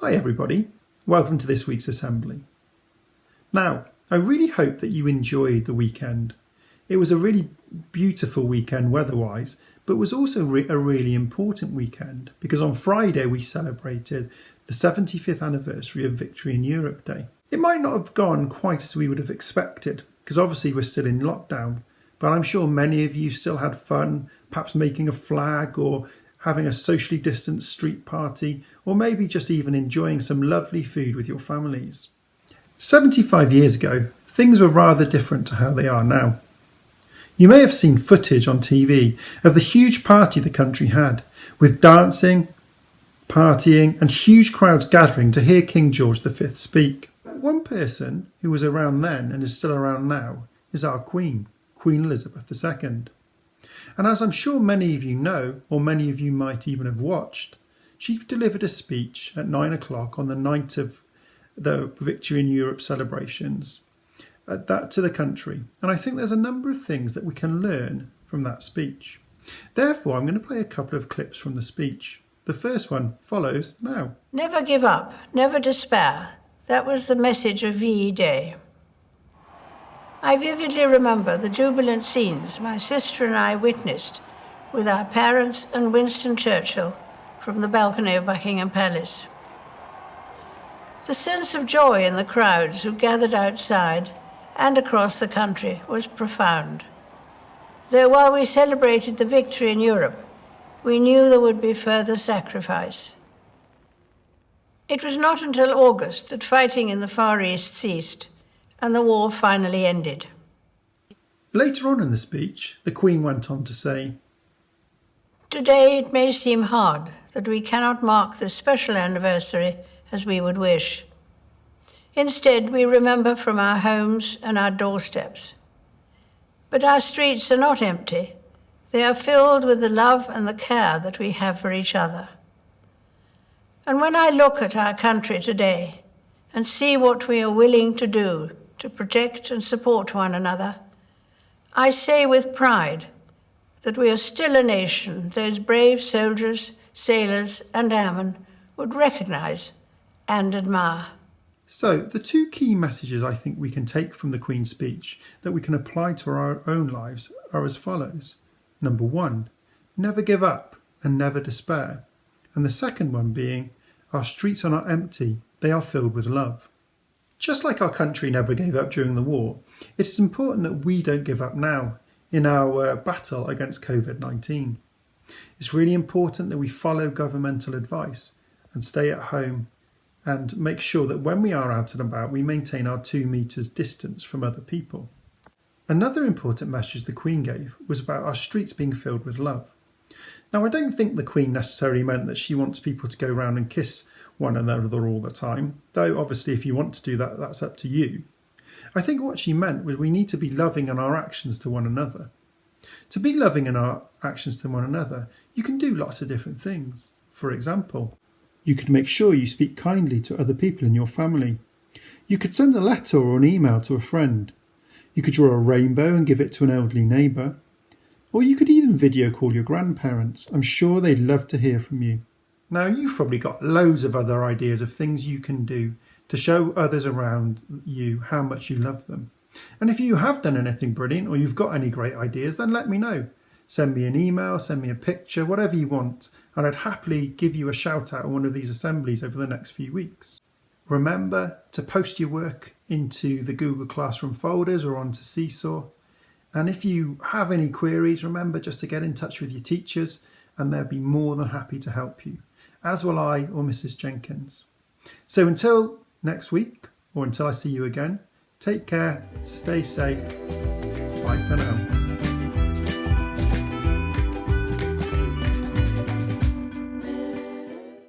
Hi everybody, welcome to this week's assembly. Now, I really hope that you enjoyed the weekend. It was a really beautiful weekend weather-wise, but was also a really important weekend because on Friday we celebrated the 75th anniversary of Victory in Europe Day. It might not have gone quite as we would have expected because obviously we're still in lockdown, but I'm sure many of you still had fun, perhaps making a flag or having a socially distanced street party, or maybe just even enjoying some lovely food with your families. 75 years ago, things were rather different to how they are now. You may have seen footage on TV of the huge party the country had, with dancing, partying, and huge crowds gathering to hear King George V speak. One person who was around then and is still around now is our Queen, Queen Elizabeth II. And as I'm sure many of you know, or many of you might even have watched, she delivered a speech at 9 o'clock on the night of the Victory in Europe celebrations to the country. And I think there's a number of things that we can learn from that speech. Therefore, I'm going to play a couple of clips from the speech. The first one follows now. Never give up, never despair. That was the message of VE Day. I vividly remember the jubilant scenes my sister and I witnessed with our parents and Winston Churchill from the balcony of Buckingham Palace. The sense of joy in the crowds who gathered outside and across the country was profound. Though while we celebrated the victory in Europe, we knew there would be further sacrifice. It was not until August that fighting in the Far East ceased and the war finally ended. Later on in the speech, the Queen went on to say, Today it may seem hard that we cannot mark this special anniversary as we would wish. Instead, we remember from our homes and our doorsteps. But our streets are not empty. They are filled with the love and the care that we have for each other. And when I look at our country today and see what we are willing to do to protect and support one another, I say with pride that we are still a nation those brave soldiers, sailors and airmen would recognise and admire. So, the two key messages I think we can take from the Queen's speech that we can apply to our own lives are as follows. Number one, never give up and never despair. And the second one being, our streets are not empty, they are filled with love. Just like our country never gave up during the war, it is important that we don't give up now in our battle against COVID-19. It's really important that we follow governmental advice and stay at home and make sure that when we are out and about, we maintain our 2 meters distance from other people. Another important message the Queen gave was about our streets being filled with love. Now, I don't think the Queen necessarily meant that she wants people to go around and kiss one another all the time, though obviously if you want to do that, that's up to you. I think what she meant was we need to be loving in our actions to one another. To be loving in our actions to one another, you can do lots of different things. For example, you could make sure you speak kindly to other people in your family. You could send a letter or an email to a friend. You could draw a rainbow and give it to an elderly neighbour. Or you could even video call your grandparents. I'm sure they'd love to hear from you. Now, you've probably got loads of other ideas of things you can do to show others around you how much you love them. And if you have done anything brilliant or you've got any great ideas, then let me know. Send me an email, send me a picture, whatever you want, and I'd happily give you a shout out on one of these assemblies over the next few weeks. Remember to post your work into the Google Classroom folders or onto Seesaw. And if you have any queries, remember just to get in touch with your teachers and they'll be more than happy to help you, as will I or Mrs. Jenkins. So until next week, or until I see you again, take care, stay safe, bye for now.